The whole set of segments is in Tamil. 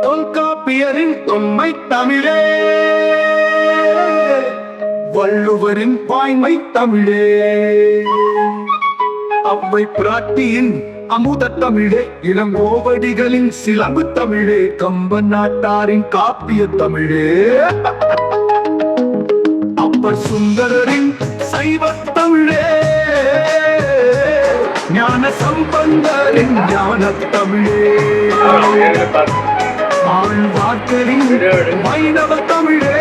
தொல்காப்பியரின் தொன்மை தமிழே, வள்ளுவரின் பாய்மை தமிழே, அவ்வை பிராட்டியின் அமுத தமிழே, இளங்கோவடிகளின் சிலம்பு தமிழே, கம்ப நாட்டாரின் காப்பிய தமிழே, அப்பர் சுந்தரரின் சைவ தமிழே, ஞான சம்பந்தரின் ஞான தமிழே, ஆழ்வார்க்கரின் வைணவ தமிழே,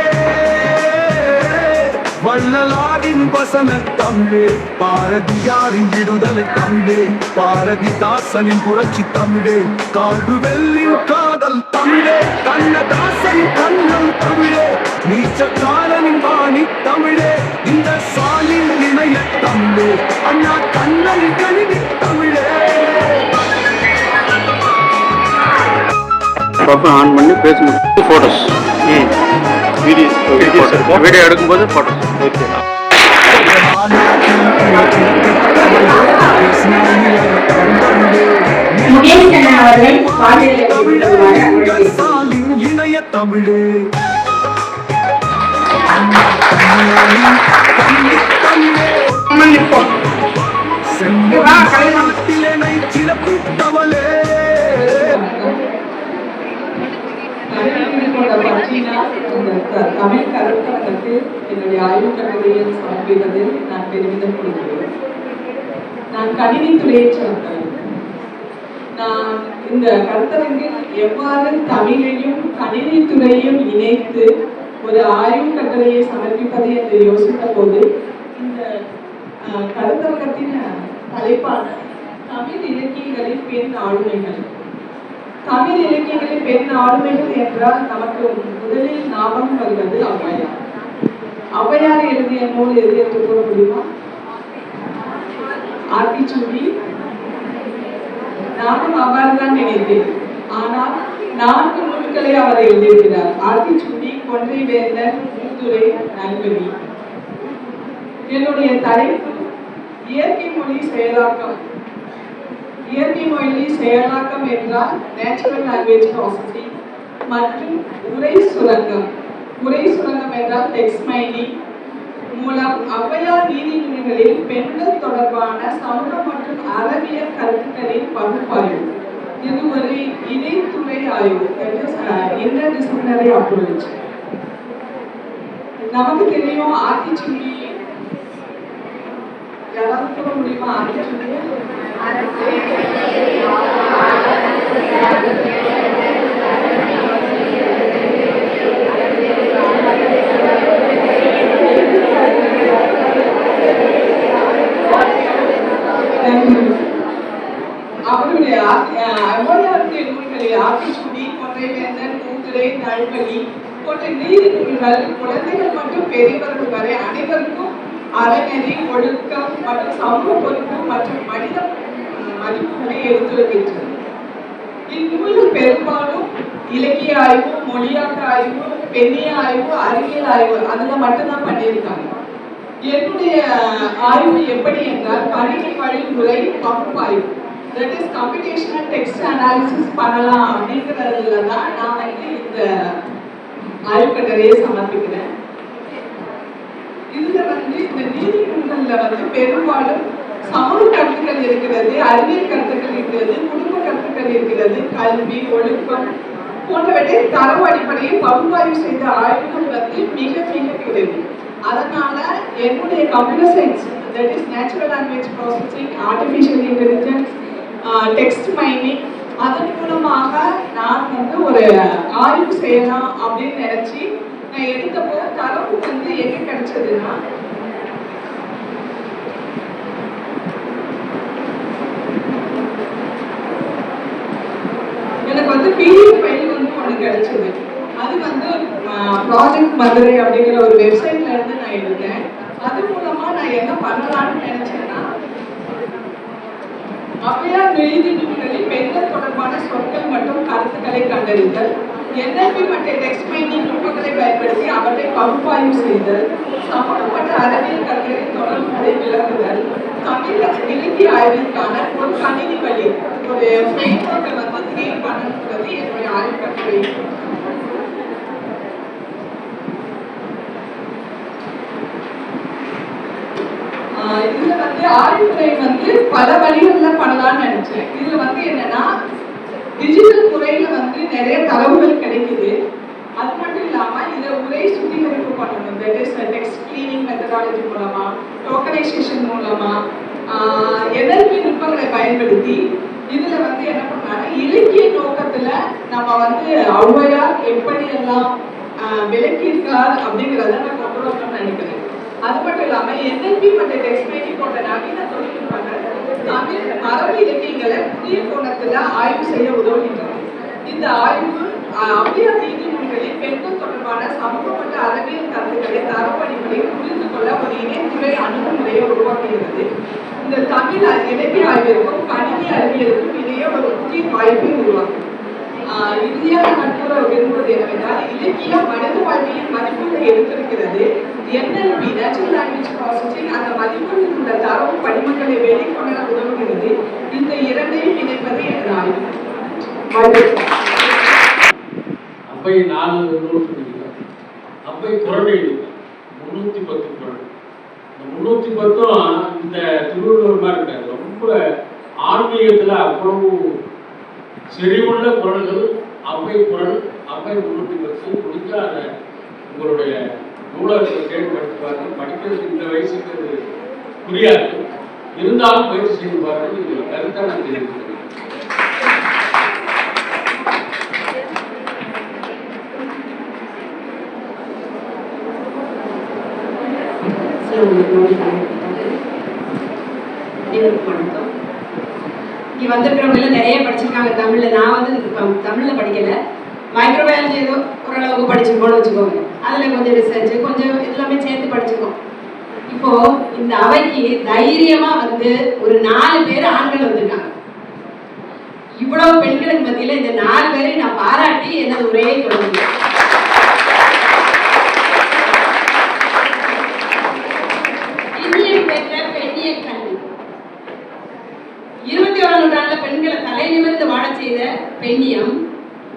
வள்ளலாரின் வசன தமிழே, பாரதியாரின் விடுதலை தமிழே, பாரதிதாசனின் புரட்சி தமிழே, காடுவெல்லின் காதல் தமிழே, கண்ணதாசனின் கண்ணல் தமிழே, நீச்சக்காரனின் வாணி தமிழே, இந்த சாலின் இணைய தமிழே, அண்ணா கண்ணனின் கணினி தமிழே. ஆன் பண்ணி பேசணும். போட்டோஸ் வீடியோ எடுக்கும்போது போட்டோஸ். ஓகே. இணைய தமிழே, செல்வத்திலே சிறப்பித்தவளே, தமிழ் கருத்தரங்கத்தில் என்னுடைய ஆய்வுக் கட்டுரையை சமர்ப்பிப்பதில் நான் பெருமிதம் கொள்கிறேன். நான் கணினித்துறையைச் சேர்ந்தவன். நான் இந்த கருத்தரங்கில் எவ்வாறு தமிழையும் கணினித்துறையையும் இணைத்து ஒரு ஆய்வுக் கட்டுரையை சமர்ப்பிப்பது என்று யோசித்த போது இந்த கருத்தரங்கத்தின் தலைப்பான தமிழ் இலக்கியங்களின் பெண் ஆளுமைகள். தமிழ் இலக்கியங்களில் பெண் ஆளுமைகள் என்றால் நமக்கு முதலில் ஞாபகம் வருவது ஔவையார். ஔவையார் எழுதிய நூல் எது என்று கூற முடியுமா? ஆத்திச்சூடி. நானும் அவ்வாறு தான் நினைத்தேன். ஆனால் 4 நூல்களை அவர் எழுதியிருக்கிறார். ஆத்திச்சூடி, கொன்றை வேந்தன், மூதுரை, நல்வழி. என்னுடைய தலைப்பு இயற்கை மொழி செயலாக்கம். இயற்கை மொழி செயலாக்கம் என்றால் நேச்சுரல் லாங்குவேஜ் ப்ராசஸிங் மற்றும் உரை சுரங்கம். உரை சுரங்கம் என்றால் டெக்ஸ்ட் மைனிங் மூலம் ஔவையார் நீதிமொழிகளில் பெண்கள் தொடர்பான சமூக மற்றும் அறிவியல் கருத்துக்களின் பகுப்பாய்வு. இது ஒரு இடைத்துறை ஆய்வு, இன்டர் டிசிப்ளினரி அப்ரோச். நமக்கு தெரியும் ஆத்திச்சூடி. யாராவது கூற முடியுமா ஆத்திச்சூடி? அவருடைய ஔவையாருடைய நூல்களில் ஆத்திச்சூடி, கொன்றை வேந்தன், மூதுரை, நல்வழி போன்ற நீதி நூல்கள் குழந்தைகள் மற்றும் பெரியவர்கள் வரை அனைவருக்கும் அறநெறி, ஒழுக்கம் மற்றும் சமூக பொறுப்பு மற்றும் மனித மதிப்புகளை எடுத்துரைக்கின்றது. இந்நூல்கள் பெரும்பாலும் இலக்கிய ஆய்வு, மொழியாக்க ஆய்வு, பெண்ணிய ஆய்வு, அறிவியல் ஆய்வு அதுல மட்டும்தான் பண்ணியிருக்காங்க. என்னுடைய ஆய்வு எப்படி என்றால் கணினி வழிமுறை பகுப்பாய்வு, that is computational text analysis பண்ணலாம் அப்படிங்கிறதுல தான் நான் இந்த ஆய்வு கட்டுரையை சமர்ப்பிக்கிறேன். இதுல இந்த நீதி நூல்கள்ல பெரும்பாலும் சமூக கருத்துக்கள் இருக்கிறது, அறிவியல் கருத்துக்கள் இருக்கிறது, குடும்ப கருத்துக்கள் இருக்கிறது, கல்வி, ஒழுக்கம் போன்றவற்றை தரவு அடிப்படையில் பகுப்பாய்வு செய்த ஆய்வுகள் மிக மிக குறைவு. அதனால என்னுடைய computer science, that is natural language processing, artificial intelligence, text mining அதன் மூலமாக நான் ஒரு ஆய்வு செய்யலாம் அப்படின்னு நினைச்சு நான் எடுத்தப்போ தரவு எங்க கிடைச்சதுன்னா எனக்கு பிடிஎஃப் ஃபைல் ஒன்று கிடைச்சது. அது ப்ராஜெக்ட் மதுரை அப்படிங்கிற ஒரு வெப்சைட்ல இருந்து நான் எடுத்தேன். அது மூலமா நான் என்ன பண்ணலாம்னு நினைச்சேன்னா ஔவையார் நீதி நூல்களில் பெண்கள் தொடர்பான சொற்கள் மற்றும் கருத்துக்களை கண்டறிதல், NLP மற்றும் டெக்ஸ்ட் மைனிங் நுட்பங்களை பயன்படுத்தி அவற்றை பகுப்பாய்வு செய்தல், சம்பந்தப்பட்ட அறிவியல் கருத்துக்களின் தொடர்புகளை விளக்குதல், தமிழ் இலக்கிய ஆய்விற்கான ஒரு கணினி வழி ஒரு ஃப்ரேம்வொர்க்கை கிரியேட் பண்ணணுங்கிறது என்னுடைய ஆய்வு கட்டுரை. இதுல வந்து ஆய்வுரை வந்து பல வழிகள்ல பண்ணலாம்னு நினைச்சேன். இதுல வந்து என்னன்னா டிஜிட்டல் முறையில வந்து நிறைய தரவுகள் கிடைக்குது. அது மட்டும் இல்லாம இத உரை சுத்திகரிப்பு பண்ணணும். That is text cleaning methodology மூலமா, டோக்கனைசேஷன் மூலமா, NLP நுட்பங்களை பயன்படுத்தி இதுல வந்து என்ன பண்ணாங்க, இலக்கிய நோக்கத்துல நம்ம வந்து ஔவையார் எப்படி எல்லாம் விளக்கியிருக்கார் அப்படிங்கிறத நான் கொண்டு வரணும்னு நினைக்கிறேன். அது மட்டும் இல்லாம NLP மற்றும் டெக்ஸ்ட் ரைட்டிங் போன்ற நவீன தொழில்நுட்பங்கள் தமிழ் மரபு இலக்கியங்களை புதிய கோணத்துல ஆய்வு செய்ய உதவுகின்றன. இந்த ஆய்வு ஔவையார் நீதிமொழிகளில் பெண்கள் தொடர்பான சமூக மற்றும் அறிவியல் கருத்துக்களை தரவு அடிப்படையில் புரிந்து கொள்ள ஒரு இணைத்துறை அணுகுமுறையை உருவாக்குகிறது. இந்த தமிழ் இலக்கிய ஆய்விற்கும் கணினி அறிவியலுக்கும் இடையே ஒரு புதிய வாய்ப்பை உருவாக்கும். இறுதியாக நான் கூற விரும்புவது என்னவென்றால், இலக்கியம் மனித வாழ்க்கையின் மதிப்பீட்டை எடுத்திருக்கிறது. NLP நேச்சுரல் லாங்குவேஜ் ப்ராசஸிங் அந்த மதிப்பீட்டில் உள்ள தரவு படிமங்களை வெளிக்கொணர உதவுகிறது. இந்த இரண்டையும் இணைப்பது எனது ஆய்வு. அப்பை 4 நூல் சொல்லியிருக்காங்க. அப்பை குறள் எழுதியிருக்காங்க 310 குறள். இந்த 310 இந்த திருவள்ளுவர் மாதிரி இருக்காது. ரொம்ப ஆன்மீகத்தில் அவ்வளவு செறிவுள்ள குறள்கள். அப்பை குறள், அப்பை 310 முடிஞ்சா அதை உங்களுடைய நூலகத்தை தேடி படித்து பாருங்கள். படிக்கிறதுக்கு இந்த வயசுக்கு அது புரியாது, இருந்தாலும் பயிற்சி செய்து பாருங்கள். இது கருத்தாக நான் தெரிவிக்கிறேன். இங்க வந்திருக்கிறவங்க நிறைய படிச்சிருக்காங்க தமிழ்ல. நான் வந்து தமிழ்ல படிக்கல, மைக்ரோபயாலஜி ஏதோ ஓரளவுக்கு படிச்சிருக்கோம்னு வச்சுக்கோங்க. அதுல கொஞ்சம் ரிசர்ச் கொஞ்சம் எல்லாமே சேர்த்து படிச்சிருக்கோம். இப்போ இந்த அவைக்கு தைரியமா வந்து ஒரு 4 பேர் ஆண்கள் வந்திருக்காங்க. இவ்வளவு பெண்களுக்கு மத்தியில இந்த 4 பேரை நான் பாராட்டி எனது உரையை தொடங்குகிறேன். பெண்ணிய கல்வி 21ஆம் நூற்றாண்டுல பெண்களை தலை நிமிர்ந்து வாழ செய்த பெண்ணியம்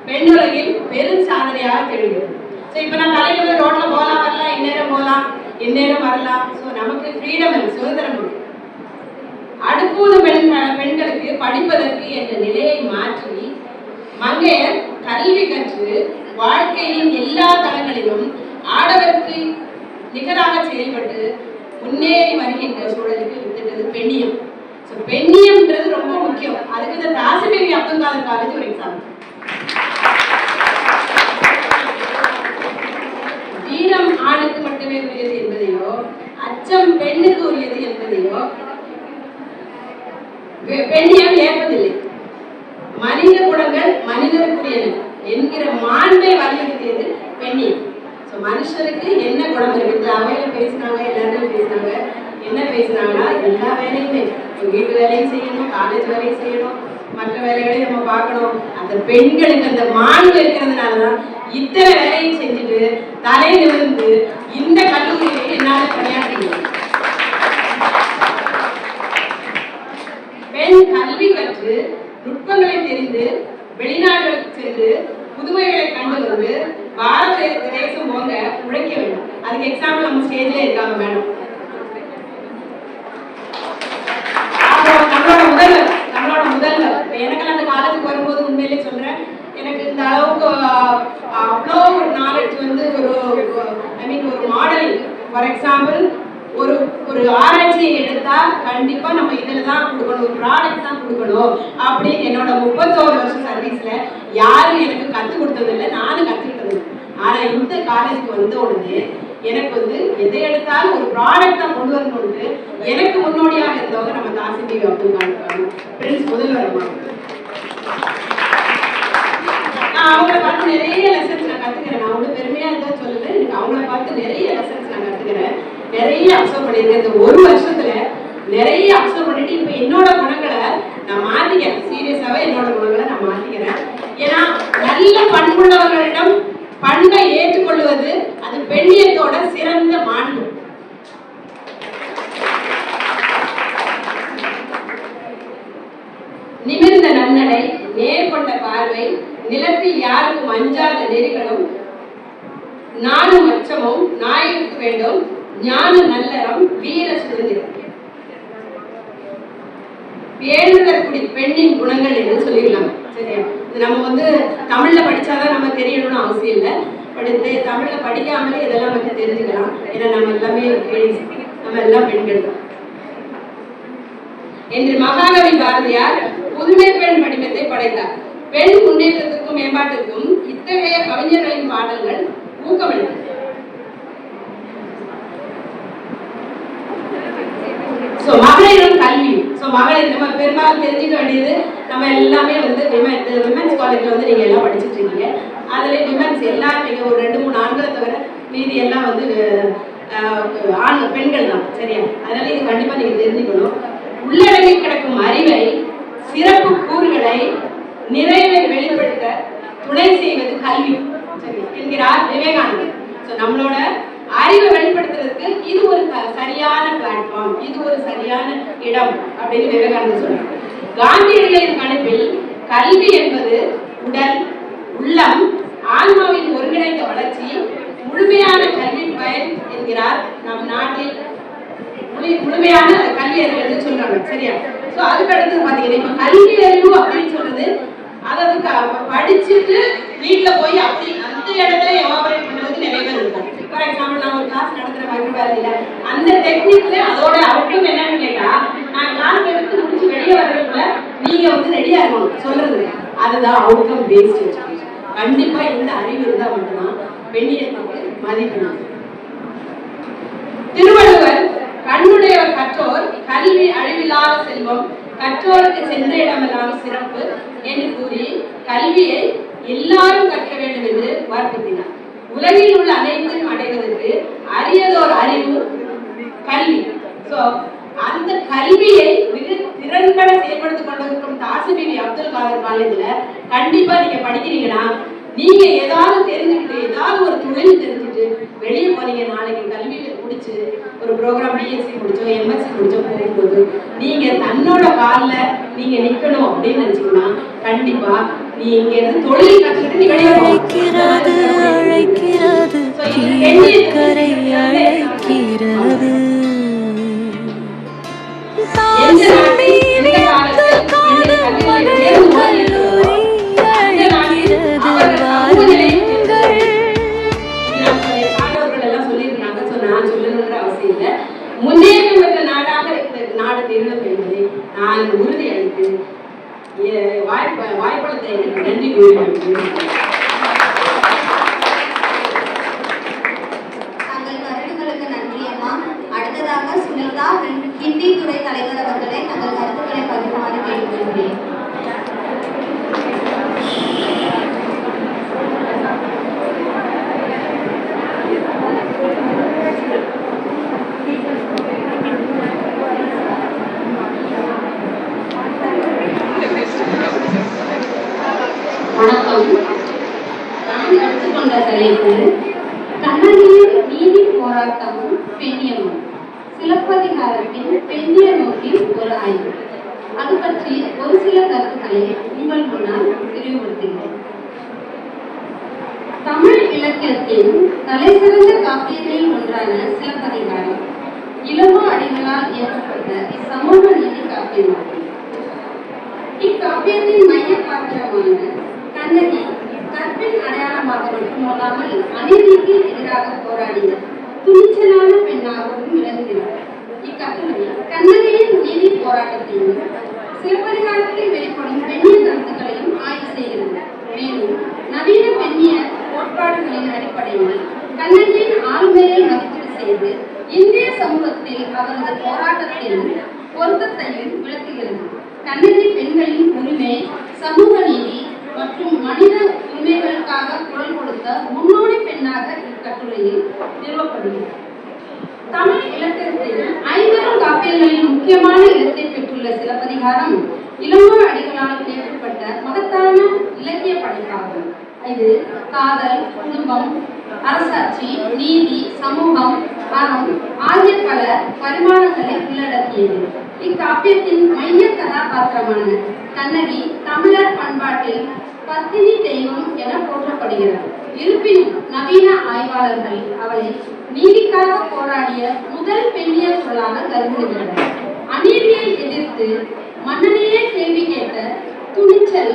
பெண்ணுலகில் பெரும் சாதனையாக திகழ்கிறது. ஸோ இப்போ நான் தலை நிமிர்ந்து ரோட்ல போகலாம் வரலாம், எந்நேரம் போகலாம் எந்நேரம் வரலாம். ஸோ நமக்கு ஃப்ரீடம் இருக்கு, சுதந்திரம் இருக்கு. அடுப்பூதும் பெண்களுக்கு படிப்பதற்கு என்ற நிலையை மாற்றி மங்கையர் கல்வி கற்று வாழ்க்கையின் எல்லா தளங்களிலும் ஆடவருக்கு நிகராக செயல்பட்டு முன்னேறி வருகின்ற சூழலுக்கு வித்துட்டது பெண்ணியம். ஸோ பெண்ணியம்ன்றது ரொம்ப முக்கியம். அதுக்கு இந்த தாசிமேவி அப்துல் காதர் காலேஜ் ஒரு எக்ஸாம்பிள். வீரம் ஆணுக்கு மட்டுமே உரியது என்பதையோ, அச்சம் பெண்ணுக்கு உரியது என்பதையோ பெண்ணியம் ஏற்பதில்லை. மனித குணங்கள் மனிதருக்குரியன என்கிற மாண்பை வலியுறுத்தியது பெண்ணியம். மனுஷனுக்கு என்ன குணம் இருக்கு? அவையில பேசினாங்க, எல்லாருமே பேசினாங்க. என்ன பேசினாங்கன்னா, எல்லா வேலையுமே வீட்டு வேலையும் செய்யணும், காலேஜ் வேலையும் செய்யணும், மற்ற வேலைகளையும் நம்ம பார்க்கணும். அந்த பெண்களுக்கு அந்த மாண்பு இருக்கிறதுனாலதான் இத்தனை வேலையும் செஞ்சுட்டு தலை நிமிர்ந்து இந்த கல்லூரியை என்னால பணியாற்றுகிறேன். பெண் கல்வி கற்று நுட்பங்களை தெரிந்து வெளிநாடுகளுக்கு சென்று புதுமைகளை கண்டு வந்து பாரத தேசம் போங்க உழைக்க வேண்டும். அதுக்கு எக்ஸாம்பிள் நம்ம ஸ்டேஜ்ல இருக்காங்க மேடம். நம்மளோட முதல்வர் எனக்கு அந்த காலத்துக்கு வரும்போது உண்மையிலே சொல்றேன், எனக்கு இந்த அளவுக்கு அவ்வளோ ஒரு நாலேஜ் வந்து ஒரு மாடலிங். ஃபார் எக்ஸாம்பிள் ஒரு ஆராய்ச்சியை எடுத்தா கண்டிப்பா நம்ம இதுல தான் கொடுக்கணும், ஒரு ப்ராடக்ட் தான் கொடுக்கணும் அப்படின்னு என்னோட 31 வருஷம் சர்வீஸ்ல யாரும் எனக்கு கற்றுக் கொடுத்ததில்லை, நானும் கற்றுக்கிட்டது. ஆனா இந்த காலேஜுக்கு வந்த உடனே எனக்கு வந்து எதை எடுத்தாலும் ஒரு ப்ராடக்ட் தான் கொண்டு வரணும்னு எனக்கு முன்னோடியாக இருந்தவங்க நம்ம தாசிமேவி அப்துல் காதர் பிரின்ஸ் முதல்வர். நான் அவங்கள பார்த்து நிறைய லெசன்ஸ் நான் கத்துக்கிறேன். நான் வந்து பெருமையா இருந்தா சொல்லல, எனக்கு அவங்கள பார்த்து நிறைய லெசன்ஸ் நான் கத்துக்கிறேன், நிறைய அப்சர்வ் பண்ணியிருக்கேன். இந்த ஒரு வருஷத்துல நிறைய அப்சர்வ் பண்ணிட்டு இப்ப என்னோட குணங்களை நான் மாத்திக்கிறேன். சீரியஸாவே என்னோட குணங்களை நான் மாத்திக்கிறேன். ஏன்னா நல்ல பண்புள்ளவர்களிடம் பண்பை ஏற்றுக்கொள்வது அது பெண்ணியத்தோட சிறந்த மாண்பு. நிமிர்ந்த நன்னடை, நேர்கொண்ட பார்வை, நிலத்தில் யாருக்கும் அஞ்சாத நெறிகளும், நானும் அச்சமும் நாய்க்கு வேண்டும், ஞான நல்லறம், வீர சுதந்திரம், பேணுதற்குடி பெண்ணின் குணங்கள் என்று சொல்லிடலாம். சரியா? இது நம்ம தமிழ்ல படிச்சாதான் நம்ம தெரியணும்னு அவசியம் இல்லை. படித்து தமிழ்ல படிக்காமலே இதெல்லாம் பற்றி தெரிஞ்சுக்கலாம். ஏன்னா நம்ம எல்லாமே நம்ம எல்லாம் பெண்கள் தான் என்று மகாகவி பாரதியார் புதுமை பெண் வடிவத்தை படைத்தார். பெண் முன்னேற்றத்திற்கும் மேம்பாட்டிற்கும் இத்தகைய கவிஞர்களின் பாடல்கள் ஊக்கமளித்தது. மகளிரும் கல்வியும். மகளிர் நம்ம பெரும்பாலும் தெரிஞ்சுக்க வேண்டியது, நம்ம எல்லாமே விமென்ஸ் காலேஜ்ல நீங்க எல்லாம் படிச்சுட்டு இருக்கீங்க. அதுல விமென்ஸ் எல்லாரும் நீங்க ஒரு 2-3 ஆண்களை தவிர மீதி எல்லாம் பெண்கள் தான். சரியா? அதனால இது கண்டிப்பா நீங்க தெரிஞ்சுக்கணும். உள்ளடங்கி கிடக்கும் அறிவை, சிறப்பு கூறுகளை, நிறைவை வெளிப்படுத்த துணை செய்வது கல்வி என்கிறார் விவேகானந்தர். நம்மளோட அறிவை வெளிப்படுத்துறதுக்கு இது ஒரு சரியான பிளாட்ஃபார்ம், இது ஒரு சரியான இடம் அப்படின்னு விவேகானந்தர் சொல்றார். காந்தியடிகளின் கணிப்பில் கல்வி என்பது உடல், உள்ளம், ஆன்மாவின் ஒருங்கிணைந்த வளர்ச்சி, முழுமையான கல்வி பயன் என்கிறார் நம் நாட்டில் முழுமையான கல்வியறிவு என்று சொல்றாங்க. சரியா? அதுக்கு அடுத்தது பாத்தீங்கன்னா இப்ப கல்வி அறிவு அப்படின்னு சொல்றது, அதாவது படிச்சுட்டு வீட்டுல போய் அப்படி அந்த இடத்துல எவாபரேட் பண்றதுக்கு நிறைய பேர் இருக்கும். ஃபார் எக்ஸாம்பிள் நான் ஒரு கிளாஸ் நடத்துற மாதிரி பாருங்க, அந்த டெக்னிக்ல அதோட அவுட்கம் என்னன்னு கேட்டா, நான் கிளாஸ் எடுத்து முடிச்சு வெளியே வர்றதுக்குள்ள நீங்க ரெடியா இருக்கணும் சொல்றது. அதுதான் அவுட்கம் பேஸ்ட் எஜுகேஷன். கண்டிப்பா இந்த அறிவு இருந்தா மட்டும்தான் பெண்ணியத்துக்கு மதிப்பு. திருவள்ளுவர் கண்ணுடையவர் கற்றோர், கல்வி அழிவில்லாத செல்வம், கற்றோருக்கு சென்ற இடமெல்லாம் சிறப்பு என்று கூறி கல்வியை எல்லாரும் கற்க வேண்டும் என்று வற்புறுத்தினார். உலகில் உள்ள அனைத்தையும் அடைவதற்கு அரியதோர் அறிவு கல்வி. அந்த கல்வியை மிக திறன்பட செயல்படுத்திக் கொண்டிருக்கும் தாசிபிபி அப்துல் காதர் காலேஜ்ல கண்டிப்பா நீங்க படிக்கிறீங்கன்னா, நீங்க ஏதாவது தெரிஞ்சுக்கிட்டு ஏதாவது ஒரு தொழில் தெரிஞ்சுட்டு வெளியே போறீங்க, நாளைக்கு கல்வியில முடிச்சு ஒரு ப்ரோக்ராம் பிஎஸ்சி முடிச்சோ எம்எஸ்சி முடிச்சோ போகும்போது நீங்க தன்னோட கால்ல நீங்க நிக்கணும் அப்படின்னு நினைச்சீங்கன்னா கண்டிப்பா நீ இங்க இருந்து தொழில் கத்துக்கிட்டு நீ வெளியே முன்னேற்றம் பெற்ற நாடாக இந்த நாடு திகழும் என்பதை நான் உறுதி அளித்து வாய்ப்பளித்த எனக்கு நன்றி கூறுகிறேன். தங்கள் கருத்துக்களுக்கு நன்றி அம்மா. அடுத்ததாக சுனிதா ஹிந்தி துறை தலைவர் அவர்களை தங்கள் கருத்துக்களை பகிர்மாறு கேட்டுக்கொள்கிறேன். வணக்கம். நான் எடுத்துக்கொண்ட தலைப்பு கண்ணகியின் நீதி போராட்டமும் பெண்ணியமும், சிலப்பதிகாரத்தின் பெண்ணிய நோக்கில் ஒரு ஆய்வு. அது பற்றி ஒரு சில கருத்துக்களை உங்கள் முன்னால் விரிவுபடுத்துகிறேன். தமிழ் இலக்கியத்தின் தலைசிறந்த காப்பியங்களில் ஒன்றான சிலப்பதிகாரம் இளங்கோ அடிகளால் இயற்றப்பட்ட சமூக நீதி காப்பியமாகும். இக்காப்பியத்தின் மைய பாத்திரமான கண்ணகி கற்பின் அடையாளமாக மட்டுமல்லாமல் அநீதிக்கு எதிராக போராடிய துணிச்சலான பெண்ணாகவும் விளங்குகிறார். இக்கட்டுரை கண்ணகியின் நீதி போராட்டத்தையும் சிலப்பதிகாரத்தில் வெளிப்படும் பெண்ணிய கருத்துக்களையும் ஆய்வு செய்கிறது. மேலும் நவீன பெண்ணிய கோட்பாடுகளின் அடிப்படையில் கண்ணகியின் ஆளுமையை மதிப்பீடு செய்து இந்திய சமூகத்தில் அவரது போராட்டத்தின் பொருத்தத்தையும் விளக்குகிறது. கண்ணகி பெண்களின் உரிமை, சமூக நீதி மற்றும் மனித உரிமைகளுக்காக குரல் கொடுத்த முன்னோடி பெண்ணாக இக்கட்டுரையில் நிறுவப்படுகிறது. தமிழ் இலக்கியத்தில் 50 காப்பியங்களின் முக்கியமான இடத்தை பெற்றுள்ள சிலப்பதிகாரம் இளங்கோ அடிகளால் இயற்றப்பட்ட மகத்தான இலக்கிய படைப்பாகும். இது காதல், குடும்பம், அரசாட்சி, நீதி, சமூகம், அறம் ஆகிய பல பரிமாணங்களை உள்ளடக்கியது. இக்காப்பியத்தின் மைய கதாபாத்திரமான கண்ணகி தமிழர் பண்பாட்டில் பத்தினி தெய்வம் என போற்றப்படுகிறது. இருப்பினும் நவீன ஆய்வாளர்கள் அவளை நீதிக்காக போராடிய முதல் பெண்ணிய குரலாக கருதுகின்றனர். அநீதியை எதிர்த்து மன்னனையே கேள்வி கேட்ட துணிச்சல்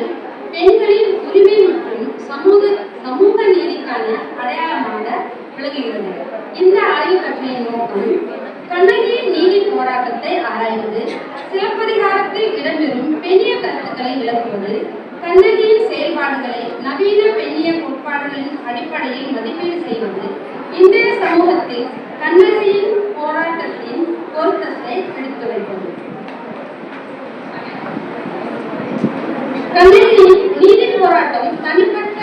பெண்களின் உரிமை மற்றும் சமூக நீதிக்கான அடையாளமாக விளங்குகிறது. இந்த ஆய்வு கட்டுரையின் நோக்கம் கண்ணகியின் நீதி போராட்டத்தை ஆராய்வது, சிலப்பதிகாரத்தில் இடம்பெறும் பெண்ணிய கருத்துக்களை விளக்குவது, கண்ணகியின் செயல்பாடுகளை நவீன பெண்ணிய கோட்பாடுகளின் அடிப்படையில் மதிப்பீடு செய்வது, இன்றைய சமூகத்தில் கண்ணகியின் போராட்டத்தின் பொருத்தத்தை எடுத்துரைப்பது. கண்ணகியின் நீதி போராட்டம் தனிப்பட்ட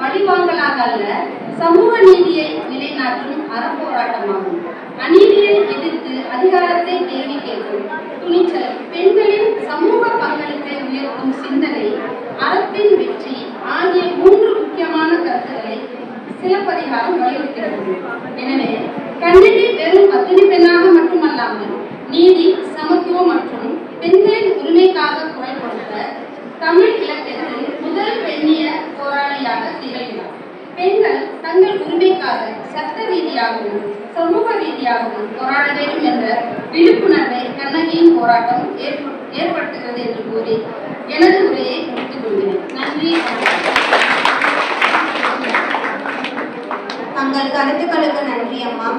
வழிவாங்கலாக அல்ல, சமூக நீதியை நிலைநாட்டும் அறப்போராட்டமாகும். அநீதியை எதிர்த்து அதிகாரத்தை கேள்வி கேட்கும் துணிச்சல், பெண்களின் சமூக பங்களிப்பை உயர்த்தும் சிந்தனை, அறத்தின் வெற்றி ஆகிய 3 முக்கியமான கருத்துக்களை சிலப்பதிகாரம் வலியுறுத்துகிறது. எனவே கண்ணகி வெறும் பத்தினி பெண்ணாக மட்டுமல்லாமல் நீதி, சமத்துவம் மற்றும் பெண்களின் உரிமைக்காக குரல் கொடுத்த தமிழ் இலக்கியத்தில் முதல் பெண்ணிய போராளியாக திகழ்கிறார். பெண்கள் தங்கள் உரிமைக்காக சட்ட ரீதியாகவும் சமூக ரீதியாகவும் போராட வேண்டும் என்ற விழிப்புணர்வை கண்ணகியின் போராட்டம் ஏற்படுத்துகிறது என்று கூறி எனது உரையை முடித்துக் கொள்கிறேன். நன்றி. தங்கள் கருத்துக்களுக்கு நன்றி அம்மா.